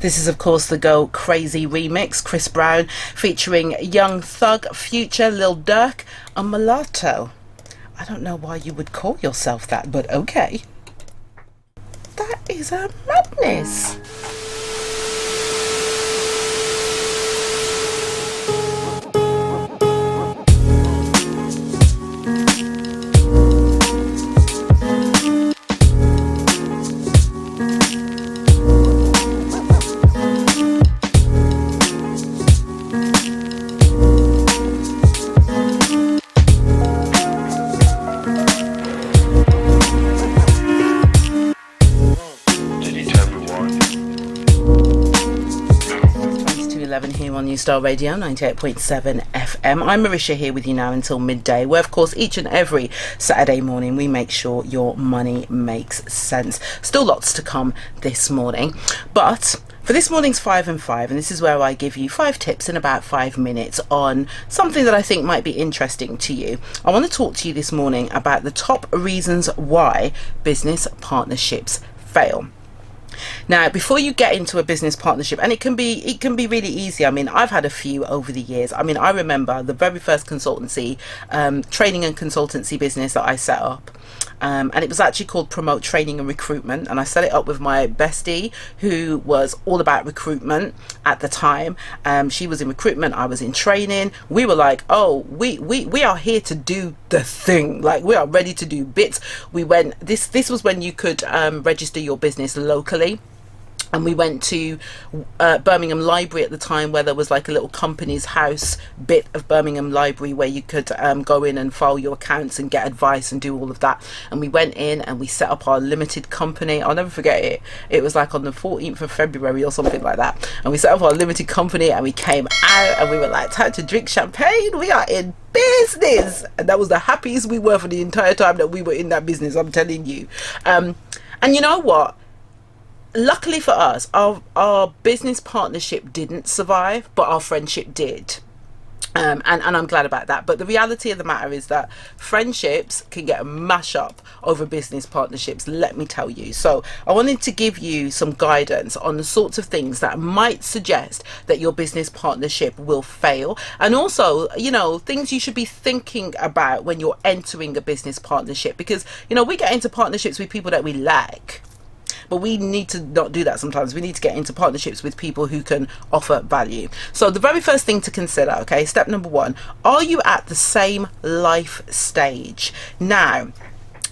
This is, of course, the Go Crazy remix, Chris Brown featuring Young Thug, Future, Lil Durk, and Mulatto. I don't know why you would call yourself that, but okay. That is a madness. Here on New Star Radio 98.7 FM. I'm Marisha here with you now until midday, where of course each and every Saturday morning we make sure your money makes sense. Still lots to come this morning, but for this morning's 5 and 5, and this is where I give you 5 tips in about 5 minutes on something that I think might be interesting to you. I want to talk to you this morning about the top reasons why business partnerships fail. Now, before you get into a business partnership, and it can be really easy. I mean, I've had a few over the years. I mean, I remember the very first consultancy, training and consultancy business that I set up. And it was actually called Promote Training and Recruitment, and I set it up with my bestie, who was all about recruitment at the time. She was in recruitment, I was in training. We were like, oh, we are here to do the thing. Like, we are ready to do bits. We went. This was when you could register your business locally. And we went to Birmingham Library at the time, where there was like a little company's house bit of Birmingham Library where you could go in and file your accounts and get advice and do all of that. And we went in and we set up our limited company. I'll never forget it. It was like on the 14th of February or something like that. And we set up our limited company and we came out and we were like, time to drink champagne. We are in business. And that was the happiest we were for the entire time that we were in that business, I'm telling you. And you know what? Luckily for us, our business partnership didn't survive, but our friendship did. And I'm glad about that. But the reality of the matter is that friendships can get a mash up over business partnerships, let me tell you. So I wanted to give you some guidance on the sorts of things that might suggest that your business partnership will fail. And also, you know, things you should be thinking about when you're entering a business partnership. Because, you know, we get into partnerships with people that we like. But we need to not do that sometimes. We need to get into partnerships with people who can offer value. So the very first thing to consider, okay, step number 1, are you at the same life stage? Now,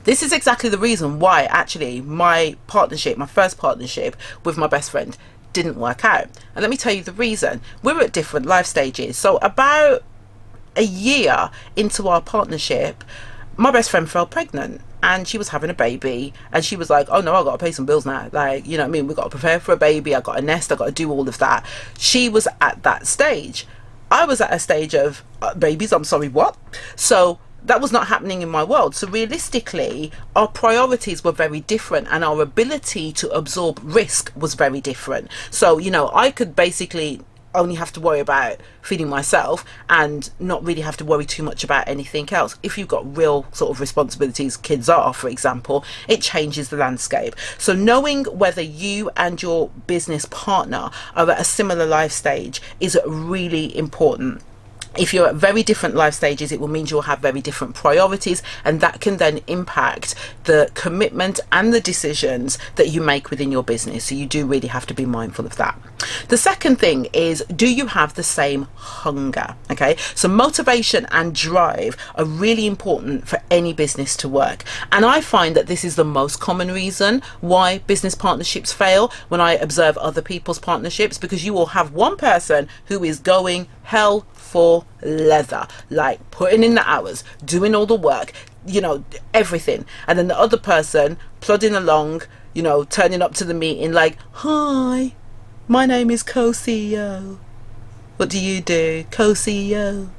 this is exactly the reason why actually my first partnership with my best friend didn't work out. And let me tell you the reason. We're at different life stages. So about a year into our partnership, my best friend fell pregnant. And she was having a baby, and she was like, oh no, I've got to pay some bills now. Like, you know what I mean? We've got to prepare for a baby. I've got a nest. I've got to do all of that. She was at that stage. I was at a stage of babies. I'm sorry, what? So that was not happening in my world. So realistically, our priorities were very different, and our ability to absorb risk was very different. So, you know, I could basically only have to worry about feeding myself and not really have to worry too much about anything else. If you've got real sort of responsibilities, kids are, for example, it changes the landscape. So knowing whether you and your business partner are at a similar life stage is really important. If you're at very different life stages, it will mean you'll have very different priorities, and that can then impact the commitment and the decisions that you make within your business. So you do really have to be mindful of that. The second thing is, do you have the same hunger? Okay, so motivation and drive are really important for any business to work. And I find that this is the most common reason why business partnerships fail when I observe other people's partnerships, because you will have one person who is going hell for leather, like putting in the hours, doing all the work, you know, everything, and then the other person plodding along, you know, turning up to the meeting like, hi, my name is co-CEO, what do you do? Co-CEO.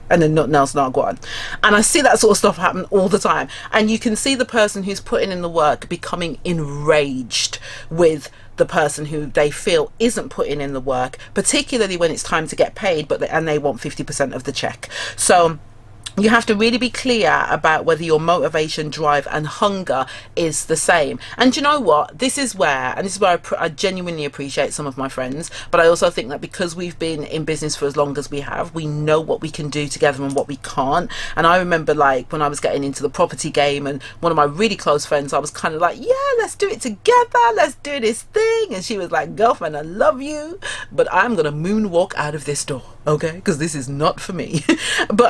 And then nothing else, not go on. And I see that sort of stuff happen all the time. And you can see the person who's putting in the work becoming enraged with the person who they feel isn't putting in the work, particularly when it's time to get paid, and they want 50% of the check. So You have to really be clear about whether your motivation, drive and hunger is the same. And you know what, this is where I genuinely appreciate some of my friends, but I also think that because we've been in business for as long as we have, we know what we can do together and what we can't. And I remember, like, when I was getting into the property game, and one of my really close friends, I was kind of like, yeah, let's do it together, let's do this thing. And she was like, girlfriend, I love you, but I'm gonna moonwalk out of this door, okay, because this is not for me.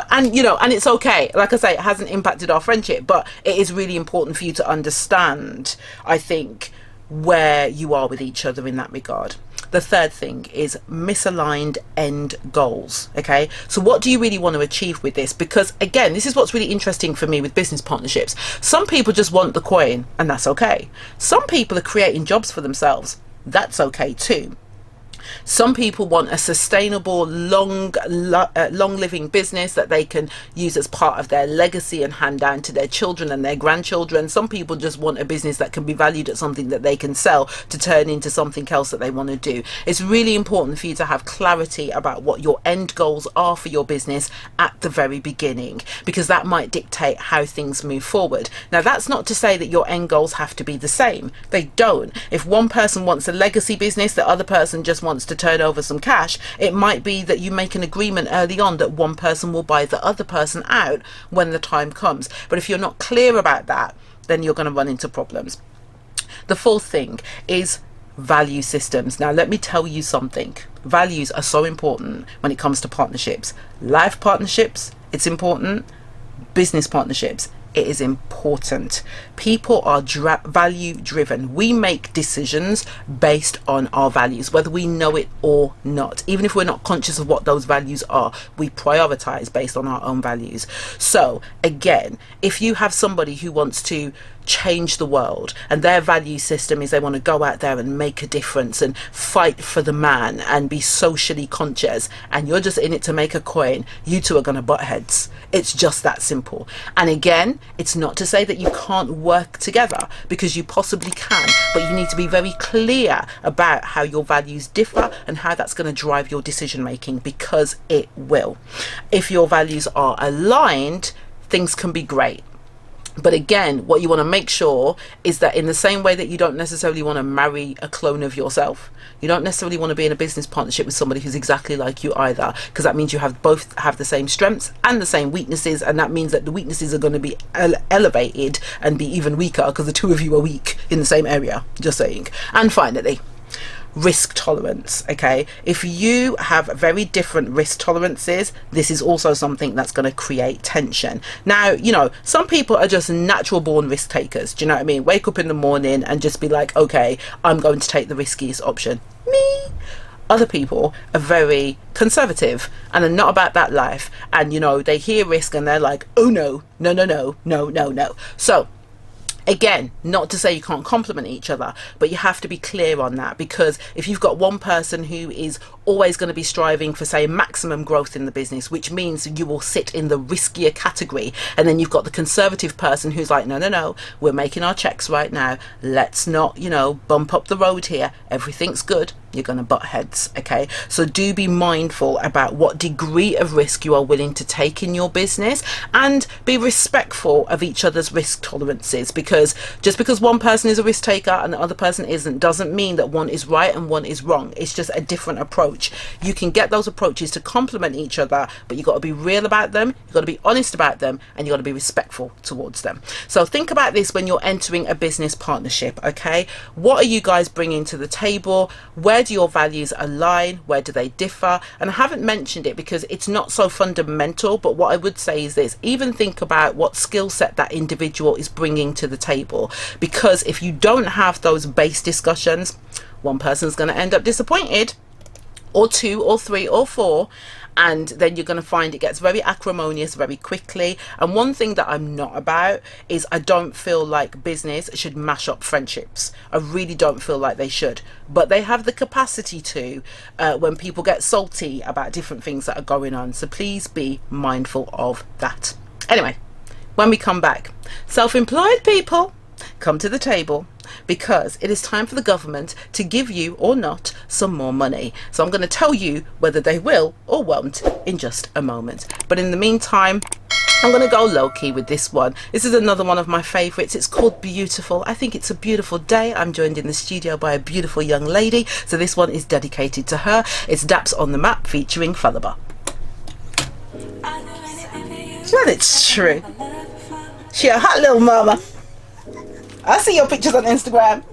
And it's okay. Like I say, it hasn't impacted our friendship, but it is really important for you to understand, I think, where you are with each other in that regard. The third thing is misaligned end goals. Okay, so what do you really want to achieve with this? Because again, this is what's really interesting for me with business partnerships. Some people just want the coin, and that's okay. Some people are creating jobs for themselves. That's okay too. Some people want a sustainable, long living business that they can use as part of their legacy and hand down to their children and their grandchildren. Some people just want a business that can be valued at something that they can sell to turn into something else that they want to do. It's really important for you to have clarity about what your end goals are for your business at the very beginning, because that might dictate how things move forward. Now, that's not to say that your end goals have to be the same. They don't. If one person wants a legacy business, the other person just wants to turn over some cash, it might be that you make an agreement early on that one person will buy the other person out when the time comes. But if you're not clear about that, then you're going to run into problems. The fourth thing is value systems. Now, let me tell you something. Values are so important when it comes to partnerships. Life partnerships, it's important. Business partnerships, it is important. People are value driven. We make decisions based on our values, whether we know it or not. Even if we're not conscious of what those values are, we prioritize based on our own values. So again, if you have somebody who wants to change the world and their value system is they want to go out there and make a difference and fight for the man and be socially conscious, and you're just in it to make a coin, you two are going to butt heads. It's just that simple. And again, it's not to say that you can't work together, because you possibly can, but you need to be very clear about how your values differ and how that's going to drive your decision making, because it will. If your values are aligned, things can be great. But again, what you want to make sure is that in the same way that you don't necessarily want to marry a clone of yourself, you don't necessarily want to be in a business partnership with somebody who's exactly like you either, because that means you both have the same strengths and the same weaknesses, and that means that the weaknesses are going to be elevated and be even weaker because the two of you are weak in the same area, just saying. And finally, risk tolerance. Okay, if you have very different risk tolerances, this is also something that's going to create tension. Now, some people are just natural born risk takers. Do you know what I mean? Wake up in the morning and just be like, okay, I'm going to take the riskiest option. Me. Other people are very conservative and are not about that life, and they hear risk and they're like, oh no. So again, not to say you can't complement each other, but you have to be clear on that, because if you've got one person who is always going to be striving for, say, maximum growth in the business, which means you will sit in the riskier category, and then you've got the conservative person who's like, no, we're making our checks right now, let's not bump up the road here, everything's good, you're going to butt heads. Okay, so do be mindful about what degree of risk you are willing to take in your business, and be respectful of each other's risk tolerances, because just because one person is a risk taker and the other person isn't, doesn't mean that one is right and one is wrong. It's just a different approach. You can get those approaches to complement each other, but you've got to be real about them, you've got to be honest about them, and you've got to be respectful towards them. So think about this when you're entering a business partnership. Okay, what are you guys bringing to the table? Where do your values align? Where do they differ? And I haven't mentioned it because it's not so fundamental, but what I would say is this: even think about what skill set that individual is bringing to the table, because if you don't have those base discussions, one person's going to end up disappointed, or two or three or four, and then you're going to find it gets very acrimonious very quickly. And one thing that I'm not about is I don't feel like business should mash up friendships. I really don't feel like they should, but they have the capacity to when people get salty about different things that are going on. So please be mindful of that. Anyway, when we come back, self-employed people, come to the table, because it is time for the government to give you or not some more money. So I'm going to tell you whether they will or won't in just a moment. But in the meantime, I'm going to go low-key with this one. This is another one of my favourites. It's called Beautiful. I think it's a beautiful day. I'm joined in the studio by a beautiful young lady, so this one is dedicated to her. It's Daps on the Map featuring Falaba. Well, it's true. She a hot little mama. I see your pictures on Instagram.